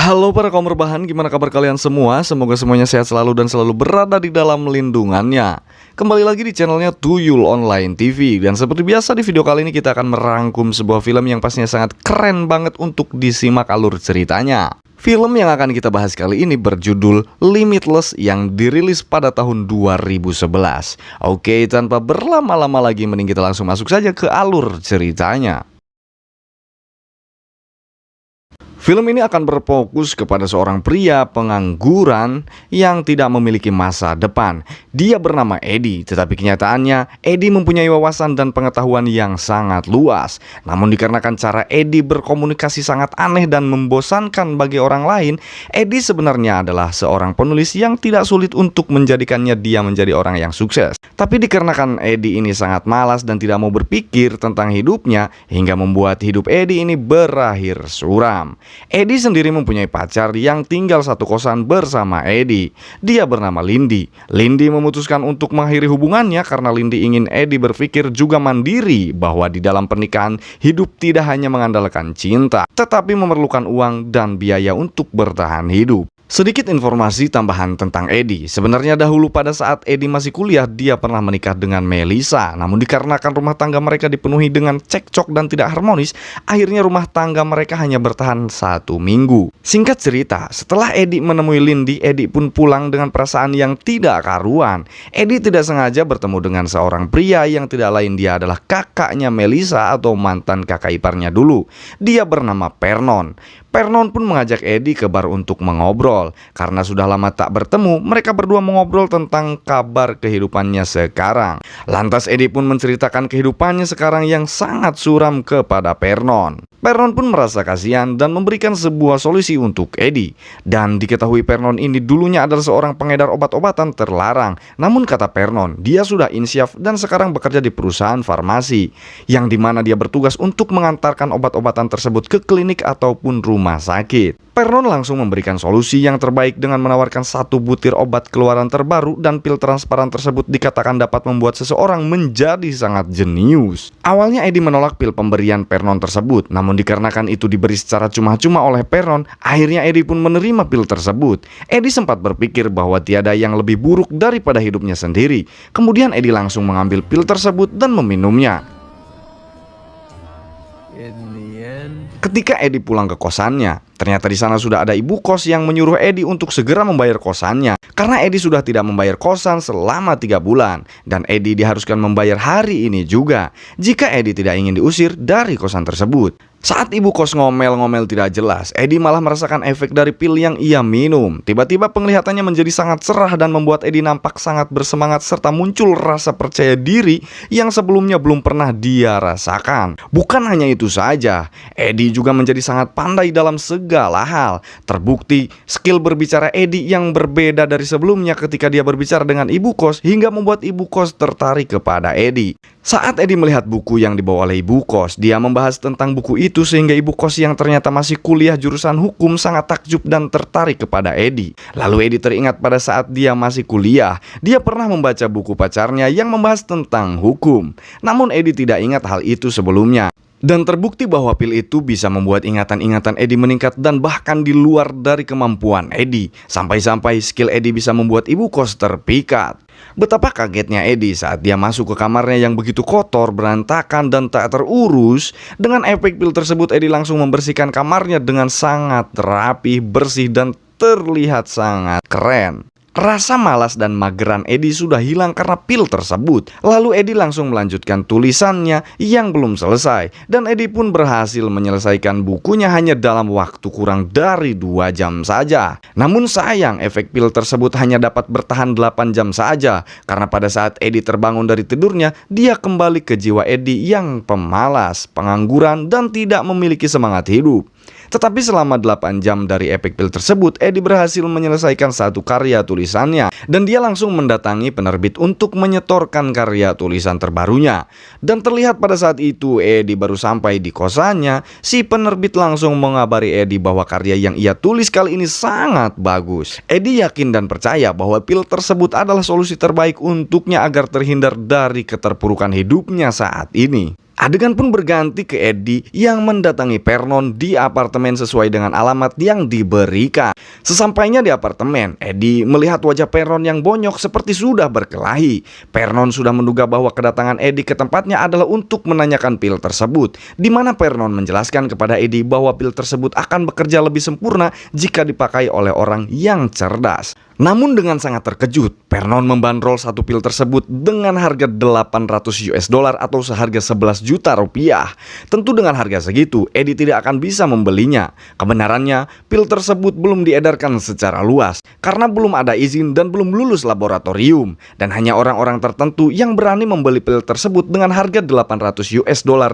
Halo para kaum rebahan, gimana kabar kalian semua? Semoga semuanya sehat selalu dan selalu berada di dalam lindungannya. Kembali lagi di channelnya Tuyul Online TV. Dan seperti biasa di video kali ini kita akan merangkum sebuah film yang pastinya sangat keren banget untuk disimak alur ceritanya. Film yang akan kita bahas kali ini berjudul Limitless yang dirilis pada tahun 2011. Oke, tanpa berlama-lama lagi mending kita langsung masuk saja ke alur ceritanya. Film ini akan berfokus kepada seorang pria pengangguran yang tidak memiliki masa depan. Dia bernama Eddie, tetapi kenyataannya Eddie mempunyai wawasan dan pengetahuan yang sangat luas. Namun dikarenakan cara Eddie berkomunikasi sangat aneh dan membosankan bagi orang lain, Eddie sebenarnya adalah seorang penulis yang tidak sulit untuk menjadikannya dia menjadi orang yang sukses. Tapi dikarenakan Eddie ini sangat malas dan tidak mau berpikir tentang hidupnya, hingga membuat hidup Eddie ini berakhir suram. Eddie sendiri mempunyai pacar yang tinggal satu kosan bersama Eddie. Dia bernama Lindy. Lindy memutuskan untuk mengakhiri hubungannya karena Lindy ingin Eddie berpikir juga mandiri, bahwa di dalam pernikahan hidup tidak hanya mengandalkan cinta, tetapi memerlukan uang dan biaya untuk bertahan hidup. Sedikit informasi tambahan tentang Eddie. Sebenarnya dahulu pada saat Eddie masih kuliah, dia pernah menikah dengan Melissa. Namun dikarenakan rumah tangga mereka dipenuhi dengan cekcok dan tidak harmonis, akhirnya rumah tangga mereka hanya bertahan 1 minggu. Singkat cerita, setelah Eddie menemui Lindy, Eddie pun pulang dengan perasaan yang tidak karuan. Eddie tidak sengaja bertemu dengan seorang pria yang tidak lain dia adalah kakaknya Melissa atau mantan kakak iparnya dulu. Dia bernama Vernon. Vernon pun mengajak Eddie ke bar untuk mengobrol. Karena sudah lama tak bertemu, mereka berdua mengobrol tentang kabar kehidupannya sekarang. Lantas Eddie pun menceritakan kehidupannya sekarang yang sangat suram kepada Vernon. Vernon pun merasa kasihan dan memberikan sebuah solusi untuk Eddie. Dan diketahui Vernon ini dulunya adalah seorang pengedar obat-obatan terlarang. Namun kata Vernon, dia sudah insyaf dan sekarang bekerja di perusahaan farmasi, yang dimana dia bertugas untuk mengantarkan obat-obatan tersebut ke klinik ataupun rumah sakit. Vernon langsung memberikan solusi yang terbaik dengan menawarkan 1 butir obat keluaran terbaru, dan pil transparan tersebut dikatakan dapat membuat seseorang menjadi sangat jenius. Awalnya Eddie menolak pil pemberian Vernon tersebut, namun dikarenakan itu diberi secara cuma-cuma oleh Vernon, akhirnya Eddie pun menerima pil tersebut. Eddie sempat berpikir bahwa tiada yang lebih buruk daripada hidupnya sendiri. Kemudian Eddie langsung mengambil pil tersebut dan meminumnya. Ketika Eddie pulang ke kosannya, ternyata di sana sudah ada ibu kos yang menyuruh Eddie untuk segera membayar kosannya. Karena Eddie sudah tidak membayar kosan selama 3 bulan, dan Eddie diharuskan membayar hari ini juga jika Eddie tidak ingin diusir dari kosan tersebut. Saat ibu kos ngomel-ngomel tidak jelas, Eddie malah merasakan efek dari pil yang ia minum. Tiba-tiba penglihatannya menjadi sangat cerah dan membuat Eddie nampak sangat bersemangat serta muncul rasa percaya diri yang sebelumnya belum pernah dia rasakan. Bukan hanya itu saja, Eddie juga menjadi sangat pandai dalam segala hal. Terbukti skill berbicara Eddie yang berbeda dari sebelumnya ketika dia berbicara dengan ibu kos, hingga membuat ibu kos tertarik kepada Eddie. Saat Eddie melihat buku yang dibawa oleh ibu kos, dia membahas tentang buku itu sehingga ibu kos yang ternyata masih kuliah jurusan hukum sangat takjub dan tertarik kepada Eddie. Lalu Eddie teringat pada saat dia masih kuliah, dia pernah membaca buku pacarnya yang membahas tentang hukum. Namun Eddie tidak ingat hal itu sebelumnya. Dan terbukti bahwa pil itu bisa membuat ingatan-ingatan Eddie meningkat dan bahkan di luar dari kemampuan Eddie. Sampai-sampai skill Eddie bisa membuat ibu kos terpikat. Betapa kagetnya Eddie saat dia masuk ke kamarnya yang begitu kotor, berantakan, dan tak terurus. Dengan efek pil tersebut, Eddie langsung membersihkan kamarnya dengan sangat rapi, bersih, dan terlihat sangat keren. Rasa malas dan mageran Eddie sudah hilang karena pil tersebut. Lalu Eddie langsung melanjutkan tulisannya yang belum selesai, dan Eddie pun berhasil menyelesaikan bukunya hanya dalam waktu kurang dari 2 jam saja. Namun sayang, efek pil tersebut hanya dapat bertahan 8 jam saja, karena pada saat Eddie terbangun dari tidurnya, dia kembali ke jiwa Eddie yang pemalas, pengangguran, dan tidak memiliki semangat hidup. Tetapi selama 8 jam dari efek pil tersebut, Eddie berhasil menyelesaikan 1 karya tulisannya, dan dia langsung mendatangi penerbit untuk menyetorkan karya tulisan terbarunya. Dan terlihat pada saat itu Eddie baru sampai di kosannya, si penerbit langsung mengabari Eddie bahwa karya yang ia tulis kali ini sangat bagus. Eddie yakin dan percaya bahwa pil tersebut adalah solusi terbaik untuknya agar terhindar dari keterpurukan hidupnya saat ini. Adegan pun berganti ke Eddie yang mendatangi Vernon di apartemen sesuai dengan alamat yang diberikan. Sesampainya di apartemen, Eddie melihat wajah Vernon yang bonyok seperti sudah berkelahi. Vernon sudah menduga bahwa kedatangan Eddie ke tempatnya adalah untuk menanyakan pil tersebut, di mana Vernon menjelaskan kepada Eddie bahwa pil tersebut akan bekerja lebih sempurna jika dipakai oleh orang yang cerdas. Namun dengan sangat terkejut, Vernon membandrol satu pil tersebut dengan harga $800 atau seharga 11 juta rupiah. Tentu dengan harga segitu, Eddie tidak akan bisa membelinya. Kebenarannya, pil tersebut belum diedarkan secara luas karena belum ada izin dan belum lulus laboratorium, dan hanya orang-orang tertentu yang berani membeli pil tersebut dengan harga $800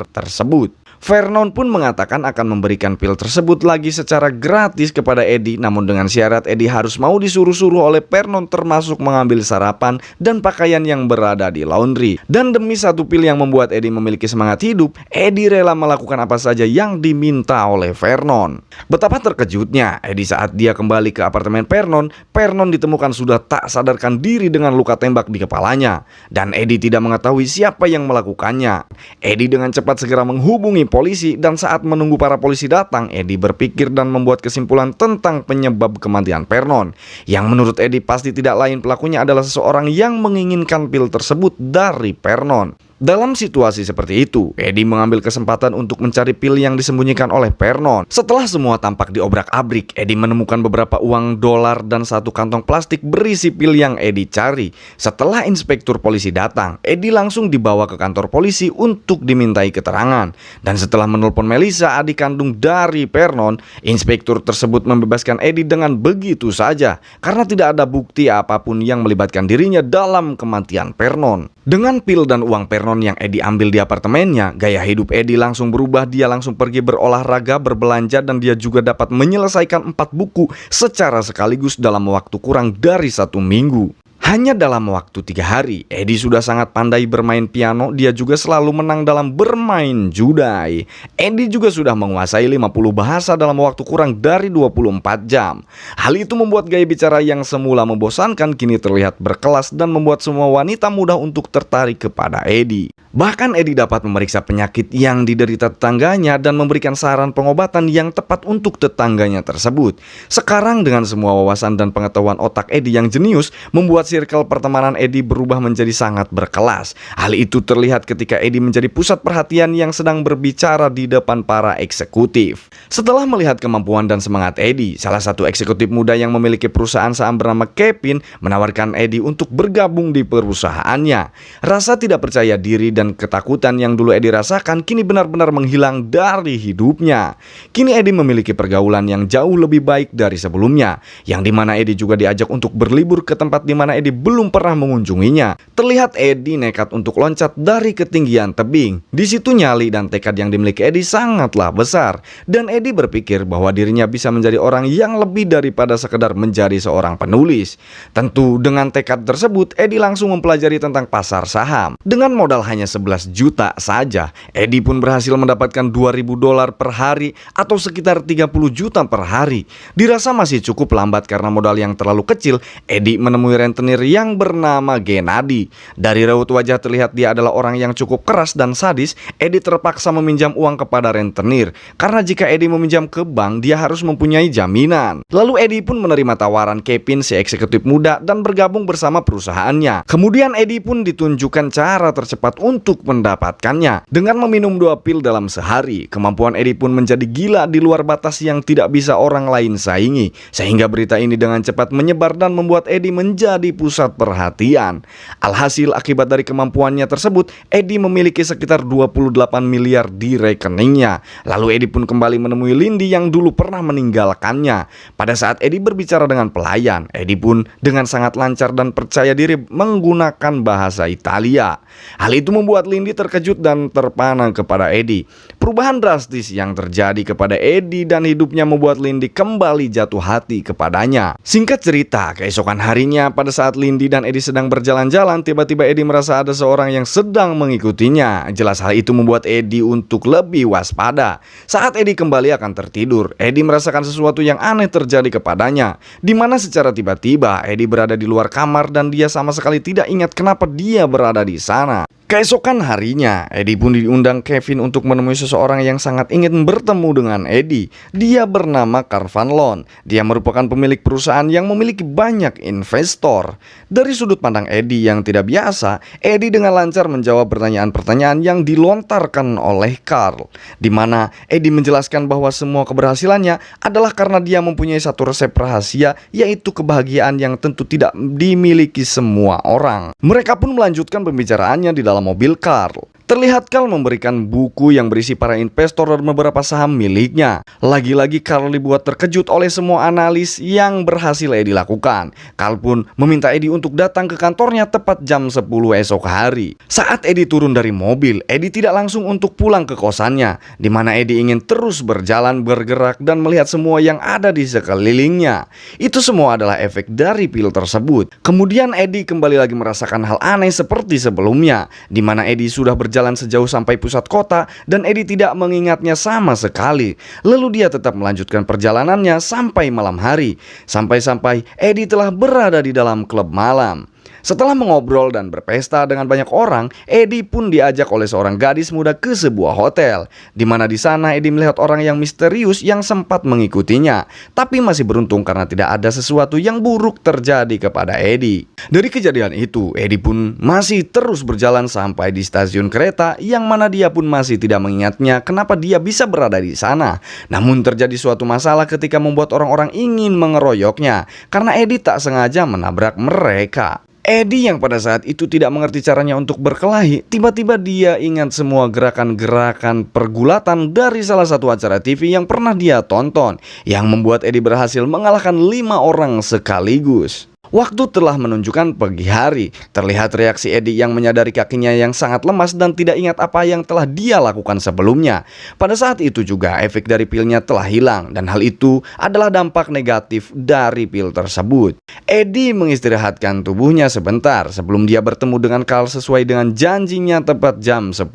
tersebut. Vernon pun mengatakan akan memberikan pil tersebut lagi secara gratis kepada Eddie, namun dengan syarat Eddie harus mau disuruh-suruh oleh Vernon, termasuk mengambil sarapan dan pakaian yang berada di laundry. Dan demi satu pil yang membuat Eddie memiliki semangat hidup, Eddie rela melakukan apa saja yang diminta oleh Vernon. Betapa terkejutnya Eddie saat dia kembali ke apartemen Vernon. Vernon ditemukan sudah tak sadarkan diri dengan luka tembak di kepalanya, dan Eddie tidak mengetahui siapa yang melakukannya. Eddie dengan cepat segera menghubungi polisi, dan saat menunggu para polisi datang, Eddie berpikir dan membuat kesimpulan tentang penyebab kematian Vernon, yang menurut Eddie pasti tidak lain pelakunya adalah seseorang yang menginginkan pil tersebut dari Vernon. Dalam situasi seperti itu, Eddie mengambil kesempatan untuk mencari pil yang disembunyikan oleh Vernon. Setelah semua tampak diobrak-abrik, Eddie menemukan beberapa uang dolar dan satu kantong plastik berisi pil yang Eddie cari. Setelah inspektur polisi datang, Eddie langsung dibawa ke kantor polisi untuk dimintai keterangan. Dan setelah menelpon Melissa, adik kandung dari Vernon, inspektur tersebut membebaskan Eddie dengan begitu saja karena tidak ada bukti apapun yang melibatkan dirinya dalam kematian Vernon. Dengan pil dan uang Vernon yang Eddie ambil di apartemennya, gaya hidup Eddie langsung berubah. Dia langsung pergi berolahraga, berbelanja, dan dia juga dapat menyelesaikan 4 buku secara sekaligus dalam waktu kurang dari 1 minggu. Hanya dalam waktu 3 hari, Eddie sudah sangat pandai bermain piano. Dia juga selalu menang dalam bermain judai. Eddie juga sudah menguasai 50 bahasa dalam waktu kurang dari 24 jam. Hal itu membuat gaya bicara yang semula membosankan kini terlihat berkelas dan membuat semua wanita mudah untuk tertarik kepada Eddie. Bahkan Eddie dapat memeriksa penyakit yang diderita tetangganya dan memberikan saran pengobatan yang tepat untuk tetangganya tersebut. Sekarang dengan semua wawasan dan pengetahuan otak Eddie yang jenius, membuat circle pertemanan Eddie berubah menjadi sangat berkelas. Hal itu terlihat ketika Eddie menjadi pusat perhatian yang sedang berbicara di depan para eksekutif. Setelah melihat kemampuan dan semangat Eddie, salah satu eksekutif muda yang memiliki perusahaan saham bernama Kevin menawarkan Eddie untuk bergabung di perusahaannya. Rasa tidak percaya diri dan ketakutan yang dulu Eddie rasakan kini benar-benar menghilang dari hidupnya. Kini Eddie memiliki pergaulan yang jauh lebih baik dari sebelumnya, yang dimana Eddie juga diajak untuk berlibur ke tempat dimana Eddie belum pernah mengunjunginya. Terlihat Eddie nekat untuk loncat dari ketinggian tebing. Di situ nyali dan tekad yang dimiliki Eddie sangatlah besar, dan Eddie berpikir bahwa dirinya bisa menjadi orang yang lebih daripada sekedar menjadi seorang penulis. Tentu dengan tekad tersebut, Eddie langsung mempelajari tentang pasar saham. Dengan modal hanya 11 juta saja, Eddie pun berhasil mendapatkan $2.000 per hari atau sekitar 30 juta per hari. Dirasa masih cukup lambat karena modal yang terlalu kecil. Eddie menemui rentenir yang bernama Gennady. Dari raut wajah terlihat dia adalah orang yang cukup keras dan sadis. Eddie terpaksa meminjam uang kepada rentenir karena jika Eddie meminjam ke bank, dia harus mempunyai jaminan. Lalu Eddie pun menerima tawaran Kevin, si eksekutif muda, dan bergabung bersama perusahaannya. Kemudian Eddie pun ditunjukkan cara tercepat untuk mendapatkannya dengan meminum 2 pil dalam sehari. Kemampuan Eddie pun menjadi gila di luar batas yang tidak bisa orang lain saingi, sehingga berita ini dengan cepat menyebar dan membuat Eddie menjadi pusat perhatian. Alhasil akibat dari kemampuannya tersebut, Eddie memiliki sekitar 28 miliar di rekeningnya. Lalu Eddie pun kembali menemui Lindy yang dulu pernah meninggalkannya. Pada saat Eddie berbicara dengan pelayan, Eddie pun dengan sangat lancar dan percaya diri menggunakan bahasa Italia. Hal itu membuat Lindy terkejut dan terpana kepada Eddie. Perubahan drastis yang terjadi kepada Eddie dan hidupnya membuat Lindy kembali jatuh hati kepadanya. Singkat cerita, keesokan harinya pada saat Lindy dan Eddie sedang berjalan-jalan, tiba-tiba Eddie merasa ada seorang yang sedang mengikutinya. Jelas hal itu membuat Eddie untuk lebih waspada. Saat Eddie kembali akan tertidur, Eddie merasakan sesuatu yang aneh terjadi kepadanya, di mana secara tiba-tiba Eddie berada di luar kamar dan dia sama sekali tidak ingat kenapa dia berada di sana. Keesokan harinya, Eddie pun diundang Kevin untuk menemui seseorang yang sangat ingin bertemu dengan Eddie. Dia bernama Carl Van Loan. Dia merupakan pemilik perusahaan yang memiliki banyak investor. Dari sudut pandang Eddie yang tidak biasa, Eddie dengan lancar menjawab pertanyaan-pertanyaan yang dilontarkan oleh Carl, di mana Eddie menjelaskan bahwa semua keberhasilannya adalah karena dia mempunyai satu resep rahasia, yaitu kebahagiaan yang tentu tidak dimiliki semua orang. Mereka pun melanjutkan pembicaraannya di dalam mobil Carl. Terlihat Carl memberikan buku yang berisi para investor dan beberapa saham miliknya. Lagi-lagi Carl dibuat terkejut oleh semua analis yang berhasil Eddie lakukan. Carl pun meminta Eddie untuk datang ke kantornya tepat jam 10 esok hari. Saat Eddie turun dari mobil, Eddie tidak langsung untuk pulang ke kosannya, di mana Eddie ingin terus berjalan, bergerak, dan melihat semua yang ada di sekelilingnya. Itu semua adalah efek dari pil tersebut. Kemudian Eddie kembali lagi merasakan hal aneh seperti sebelumnya, di mana Eddie sudah berjalan sejauh sampai pusat kota dan Eddie tidak mengingatnya sama sekali. Lalu dia tetap melanjutkan perjalanannya sampai malam hari. Sampai-sampai Eddie telah berada di dalam klub malam. Setelah mengobrol dan berpesta dengan banyak orang, Eddie pun diajak oleh seorang gadis muda ke sebuah hotel, di mana di sana Eddie melihat orang yang misterius yang sempat mengikutinya. Tapi masih beruntung karena tidak ada sesuatu yang buruk terjadi kepada Eddie. Dari kejadian itu, Eddie pun masih terus berjalan sampai di stasiun kereta, yang mana dia pun masih tidak mengingatnya kenapa dia bisa berada di sana. Namun terjadi suatu masalah ketika membuat orang-orang ingin mengeroyoknya, karena Eddie tak sengaja menabrak mereka. Eddie yang pada saat itu tidak mengerti caranya untuk berkelahi, tiba-tiba dia ingat semua gerakan-gerakan pergulatan dari salah satu acara TV yang pernah dia tonton, yang membuat Eddie berhasil mengalahkan 5 orang sekaligus. Waktu telah menunjukkan pagi hari. Terlihat reaksi Eddie yang menyadari kakinya yang sangat lemas dan tidak ingat apa yang telah dia lakukan sebelumnya. Pada saat itu juga efek dari pilnya telah hilang, dan hal itu adalah dampak negatif dari pil tersebut. Eddie mengistirahatkan tubuhnya sebentar sebelum dia bertemu dengan Carl sesuai dengan janjinya tepat jam 10.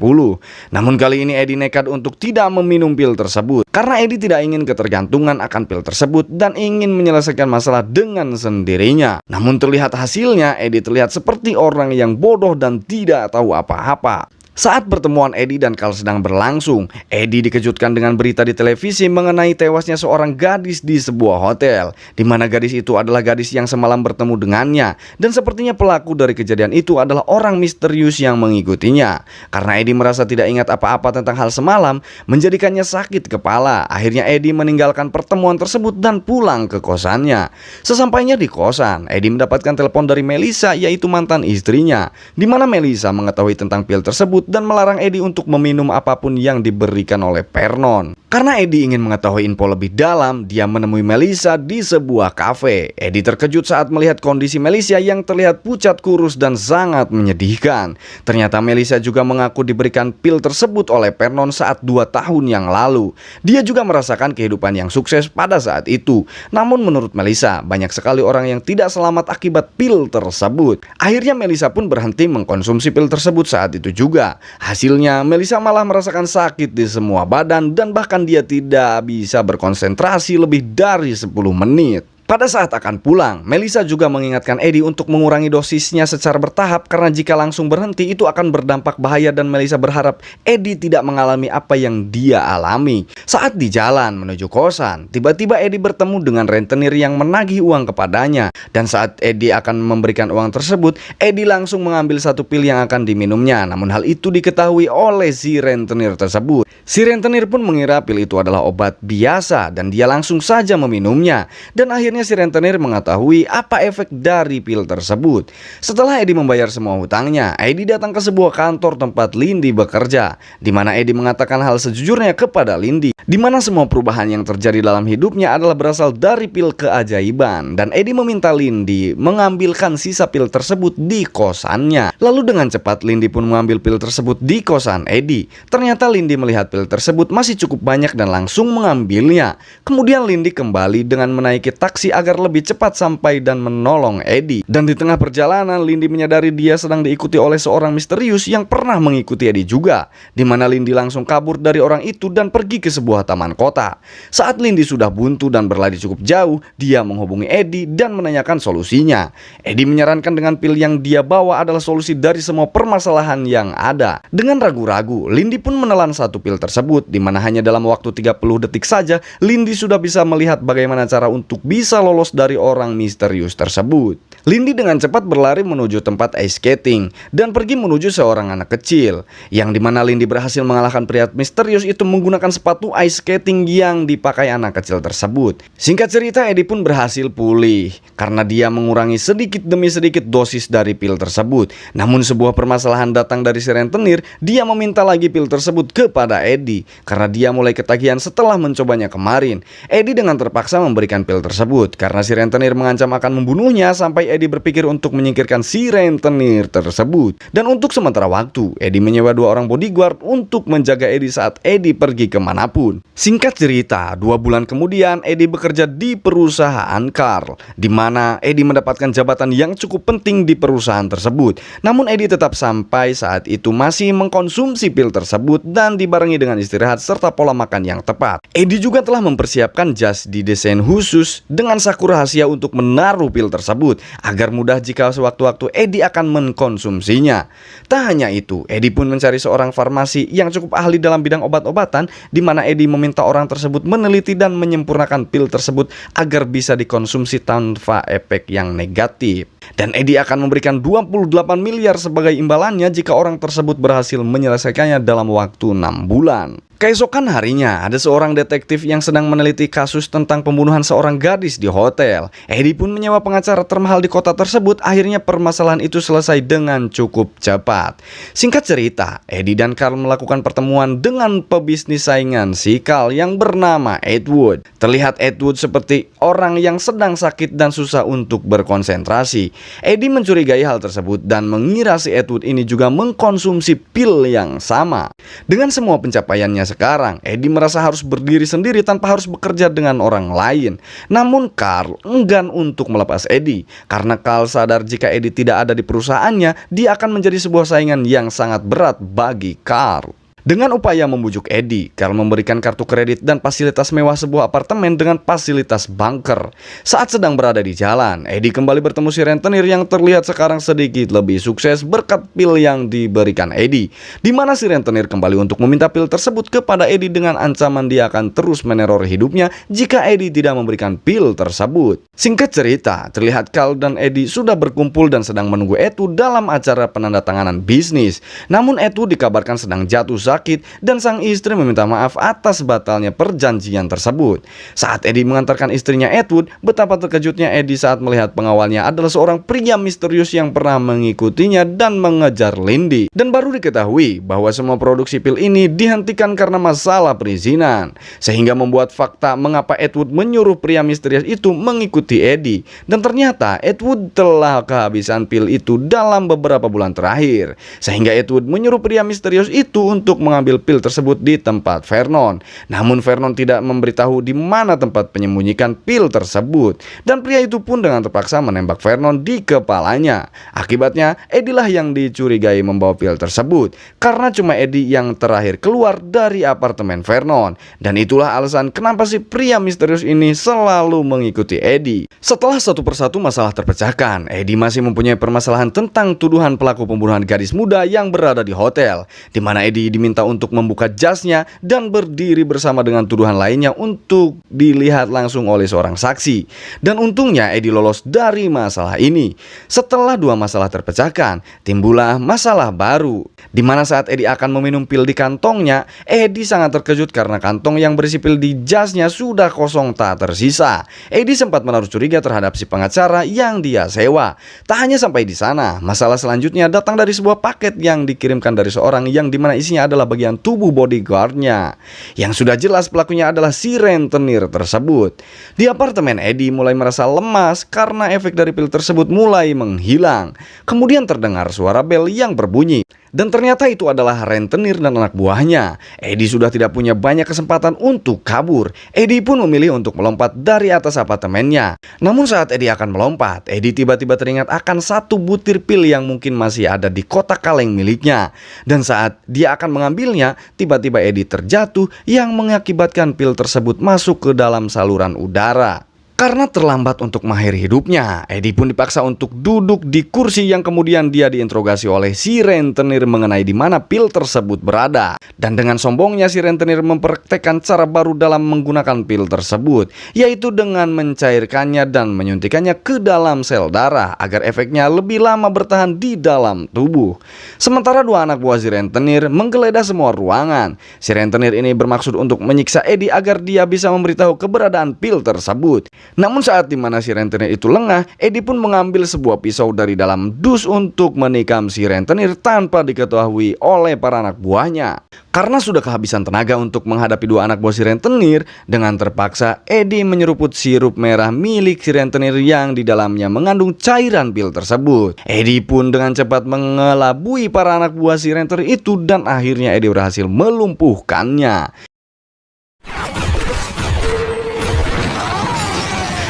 Namun kali ini Eddie nekat untuk tidak meminum pil tersebut, karena Eddie tidak ingin ketergantungan akan pil tersebut dan ingin menyelesaikan masalah dengan sendirinya. Namun terlihat hasilnya, Eddie terlihat seperti orang yang bodoh dan tidak tahu apa-apa. Saat pertemuan Eddie dan Carl sedang berlangsung, Eddie dikejutkan dengan berita di televisi mengenai tewasnya seorang gadis di sebuah hotel, di mana gadis itu adalah gadis yang semalam bertemu dengannya, dan sepertinya pelaku dari kejadian itu adalah orang misterius yang mengikutinya. Karena Eddie merasa tidak ingat apa-apa tentang hal semalam, menjadikannya sakit kepala. Akhirnya Eddie meninggalkan pertemuan tersebut dan pulang ke kosannya. Sesampainya di kosan, Eddie mendapatkan telepon dari Melissa, yaitu mantan istrinya, di mana Melissa mengetahui tentang pil tersebut dan melarang Eddie untuk meminum apapun yang diberikan oleh Vernon. Karena Eddie ingin mengetahui info lebih dalam, dia menemui Melissa di sebuah kafe. Eddie terkejut saat melihat kondisi Melissa yang terlihat pucat, kurus, dan sangat menyedihkan. Ternyata Melissa juga mengaku diberikan pil tersebut oleh Vernon saat 2 tahun yang lalu. Dia juga merasakan kehidupan yang sukses pada saat itu. Namun menurut Melissa, banyak sekali orang yang tidak selamat akibat pil tersebut. Akhirnya Melissa pun berhenti mengkonsumsi pil tersebut saat itu juga. Hasilnya, Melissa malah merasakan sakit di semua badan dan bahkan dia tidak bisa berkonsentrasi lebih dari 10 menit. Pada saat akan pulang, Melissa juga mengingatkan Eddie untuk mengurangi dosisnya secara bertahap karena jika langsung berhenti itu akan berdampak bahaya, dan Melissa berharap Eddie tidak mengalami apa yang dia alami. Saat di jalan menuju kosan, tiba-tiba Eddie bertemu dengan rentenir yang menagih uang kepadanya, dan saat Eddie akan memberikan uang tersebut, Eddie langsung mengambil satu pil yang akan diminumnya. Namun hal itu diketahui oleh si rentenir tersebut. Si rentenir pun mengira pil itu adalah obat biasa dan dia langsung saja meminumnya, dan akhirnya si rentenir mengetahui apa efek dari pil tersebut. Setelah Eddie membayar semua hutangnya, Eddie datang ke sebuah kantor tempat Lindy bekerja, di mana Eddie mengatakan hal sejujurnya kepada Lindy, di mana semua perubahan yang terjadi dalam hidupnya adalah berasal dari pil keajaiban, dan Eddie meminta Lindy mengambilkan sisa pil tersebut di kosannya. Lalu dengan cepat Lindy pun mengambil pil tersebut di kosan Eddie. Ternyata Lindy melihat pil tersebut masih cukup banyak dan langsung mengambilnya. Kemudian Lindy kembali dengan menaiki taksi posisi agar lebih cepat sampai dan menolong Eddie. Dan di tengah perjalanan, Lindy menyadari dia sedang diikuti oleh seorang misterius yang pernah mengikuti Eddie juga, di mana Lindy langsung kabur dari orang itu dan pergi ke sebuah taman kota. Saat Lindy sudah buntu dan berlari cukup jauh, dia menghubungi Eddie dan menanyakan solusinya. Eddie menyarankan dengan pil yang dia bawa adalah solusi dari semua permasalahan yang ada. Dengan ragu-ragu, Lindy pun menelan satu pil tersebut, di mana hanya dalam waktu 30 detik saja Lindy sudah bisa melihat bagaimana cara untuk bisa lolos dari orang misterius tersebut. Lindy dengan cepat berlari menuju tempat ice skating dan pergi menuju seorang anak kecil, yang dimana Lindy berhasil mengalahkan pria misterius itu menggunakan sepatu ice skating yang dipakai anak kecil tersebut. Singkat cerita, Eddie pun berhasil pulih karena dia mengurangi sedikit demi sedikit dosis dari pil tersebut. Namun sebuah permasalahan datang dari si rentenir. Dia meminta lagi pil tersebut kepada Eddie karena dia mulai ketagihan setelah mencobanya kemarin. Eddie dengan terpaksa memberikan pil tersebut karena si rentenir mengancam akan membunuhnya, sampai Eddie berpikir untuk menyingkirkan si rentenir tersebut. Dan untuk sementara waktu, Eddie menyewa 2 orang bodyguard untuk menjaga Eddie saat Eddie pergi kemanapun. Singkat cerita, 2 bulan kemudian Eddie bekerja di perusahaan Carl, di mana Eddie mendapatkan jabatan yang cukup penting di perusahaan tersebut. Namun Eddie tetap sampai saat itu masih mengkonsumsi pil tersebut dan dibarengi dengan istirahat serta pola makan yang tepat. Eddie juga telah mempersiapkan jas didesain khusus dengan saku rahasia untuk menaruh pil tersebut agar mudah jika sewaktu-waktu Eddie akan mengkonsumsinya. Tak hanya itu, Eddie pun mencari seorang farmasi yang cukup ahli dalam bidang obat-obatan, di mana Eddie meminta orang tersebut meneliti dan menyempurnakan pil tersebut agar bisa dikonsumsi tanpa efek yang negatif. Dan Eddie akan memberikan 28 miliar sebagai imbalannya jika orang tersebut berhasil menyelesaikannya dalam waktu 6 bulan. Keesokan harinya, ada seorang detektif yang sedang meneliti kasus tentang pembunuhan seorang gadis di hotel. Eddie pun menyewa pengacara termahal di kota tersebut. Akhirnya permasalahan itu selesai dengan cukup cepat. Singkat cerita, Eddie dan Carl melakukan pertemuan dengan pebisnis saingan si Carl yang bernama Edward. Terlihat Edward seperti orang yang sedang sakit dan susah untuk berkonsentrasi. Eddie mencurigai hal tersebut dan mengira si Edward ini juga mengkonsumsi pil yang sama. Dengan semua pencapaiannya sekarang, Eddie merasa harus berdiri sendiri tanpa harus bekerja dengan orang lain. Namun Carl enggan untuk melepas Eddie karena Carl sadar jika Eddie tidak ada di perusahaannya, dia akan menjadi sebuah saingan yang sangat berat bagi Carl. Dengan upaya membujuk Eddie, Carl memberikan kartu kredit dan fasilitas mewah sebuah apartemen dengan fasilitas bunker. Saat sedang berada di jalan, Eddie kembali bertemu si rentenir yang terlihat sekarang sedikit lebih sukses berkat pil yang diberikan Eddie, di mana si rentenir kembali untuk meminta pil tersebut kepada Eddie dengan ancaman dia akan terus meneror hidupnya jika Eddie tidak memberikan pil tersebut. Singkat cerita, terlihat Carl dan Eddie sudah berkumpul dan sedang menunggu Edward dalam acara penandatanganan bisnis. Namun Edward dikabarkan sedang jatuh sakit dan sang istri meminta maaf atas batalnya perjanjian tersebut. Saat Eddie mengantarkan istrinya Edward, betapa terkejutnya Eddie saat melihat pengawalnya adalah seorang pria misterius yang pernah mengikutinya dan mengejar Lindy. Dan baru diketahui bahwa semua produksi pil ini dihentikan karena masalah perizinan, sehingga membuat fakta mengapa Edward menyuruh pria misterius itu mengikuti Eddie. Dan ternyata Edward telah kehabisan pil itu dalam beberapa bulan terakhir, sehingga Edward menyuruh pria misterius itu untuk mengambil pil tersebut di tempat Vernon. Namun Vernon tidak memberitahu di mana tempat penyembunyikan pil tersebut, dan pria itu pun dengan terpaksa menembak Vernon di kepalanya. Akibatnya Eddie lah yang dicurigai membawa pil tersebut karena cuma Eddie yang terakhir keluar dari apartemen Vernon. Dan itulah alasan kenapa si pria misterius ini selalu mengikuti Eddie. Setelah satu persatu masalah terpecahkan, Eddie masih mempunyai permasalahan tentang tuduhan pelaku pembunuhan gadis muda yang berada di hotel, di mana Eddie diminta untuk membuka jasnya dan berdiri bersama dengan tuduhan lainnya untuk dilihat langsung oleh seorang saksi. Dan untungnya Eddie lolos dari masalah ini. Setelah 2 masalah terpecahkan, timbullah masalah baru, di mana saat Eddie akan meminum pil di kantongnya, Eddie sangat terkejut karena kantong yang berisi pil di jasnya sudah kosong tak tersisa. Eddie sempat menaruh curiga terhadap si pengacara yang dia sewa. Tak hanya sampai di sana, masalah selanjutnya datang dari sebuah paket yang dikirimkan dari seorang yang dimana isinya adalah bagian tubuh bodyguardnya, yang sudah jelas pelakunya adalah si rentenir tersebut. Di apartemen, Eddie mulai merasa lemas karena efek dari pil tersebut mulai menghilang. Kemudian terdengar suara bel yang berbunyi. Dan ternyata itu adalah rentenir dan anak buahnya. Eddie sudah tidak punya banyak kesempatan untuk kabur. Eddie pun memilih untuk melompat dari atas apartemennya. Namun saat Eddie akan melompat, Eddie tiba-tiba teringat akan satu butir pil yang mungkin masih ada di kotak kaleng miliknya. Dan saat dia akan mengambilnya, tiba-tiba Eddie terjatuh yang mengakibatkan pil tersebut masuk ke dalam saluran udara. Karena terlambat untuk mengakhiri hidupnya, Eddie pun dipaksa untuk duduk di kursi yang kemudian dia diinterogasi oleh si rentenir mengenai di mana pil tersebut berada. Dan dengan sombongnya si rentenir mempraktekkan cara baru dalam menggunakan pil tersebut, yaitu dengan mencairkannya dan menyuntikannya ke dalam sel darah agar efeknya lebih lama bertahan di dalam tubuh. Sementara dua anak buah si rentenir menggeledah semua ruangan. Si rentenir ini bermaksud untuk menyiksa Eddie agar dia bisa memberitahu keberadaan pil tersebut. Namun saat dimana si rentenir itu lengah, Eddie pun mengambil sebuah pisau dari dalam dus untuk menikam si rentenir tanpa diketahui oleh para anak buahnya. Karena sudah kehabisan tenaga untuk menghadapi dua anak buah si rentenir, dengan terpaksa Eddie menyeruput sirup merah milik si rentenir yang di dalamnya mengandung cairan pil tersebut. Eddie pun dengan cepat mengelabui para anak buah si rentenir itu dan akhirnya Eddie berhasil melumpuhkannya.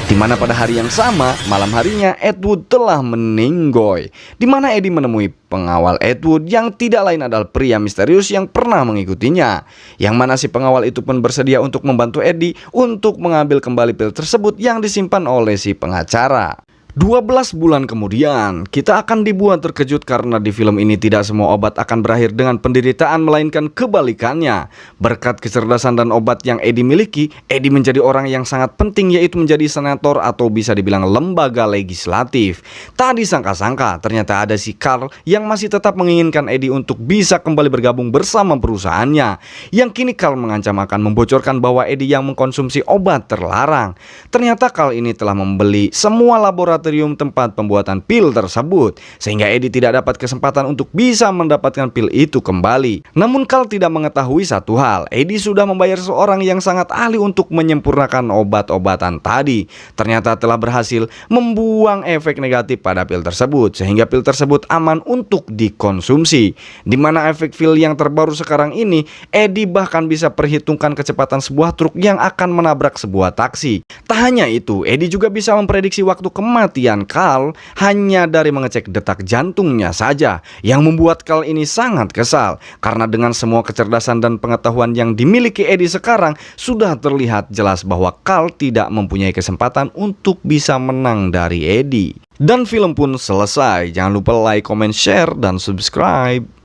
Di mana pada hari yang sama, malam harinya Edward telah meninggoy. Di mana Eddie menemui pengawal Edward yang tidak lain adalah pria misterius yang pernah mengikutinya. Yang mana si pengawal itu pun bersedia untuk membantu Eddie untuk mengambil kembali pil tersebut yang disimpan oleh si pengacara. 12 bulan kemudian, kita akan dibuat terkejut karena di film ini tidak semua obat akan berakhir dengan penderitaan, melainkan kebalikannya. Berkat kecerdasan dan obat yang Eddie miliki, Eddie menjadi orang yang sangat penting, yaitu menjadi senator atau bisa dibilang lembaga legislatif. Tak disangka-sangka, ternyata ada si Carl yang masih tetap menginginkan Eddie untuk bisa kembali bergabung bersama perusahaannya. Yang kini Carl mengancam akan membocorkan bahwa Eddie yang mengkonsumsi obat terlarang. Ternyata Carl ini telah membeli semua laboratorium tempat pembuatan pil tersebut, sehingga Eddie tidak dapat kesempatan untuk bisa mendapatkan pil itu kembali. Namun Carl tidak mengetahui satu hal, Eddie sudah membayar seorang yang sangat ahli untuk menyempurnakan obat-obatan tadi. Ternyata telah berhasil membuang efek negatif pada pil tersebut, sehingga pil tersebut aman untuk dikonsumsi. Dimana efek pil yang terbaru sekarang ini, Eddie bahkan bisa perhitungkan kecepatan sebuah truk yang akan menabrak sebuah taksi. Tak hanya itu, Eddie juga bisa memprediksi waktu kematian Carl hanya dari mengecek detak jantungnya saja, yang membuat Carl ini sangat kesal karena dengan semua kecerdasan dan pengetahuan yang dimiliki Eddie sekarang, sudah terlihat jelas bahwa Carl tidak mempunyai kesempatan untuk bisa menang dari Eddie. Dan film pun selesai. Jangan lupa like, comment, share, dan subscribe.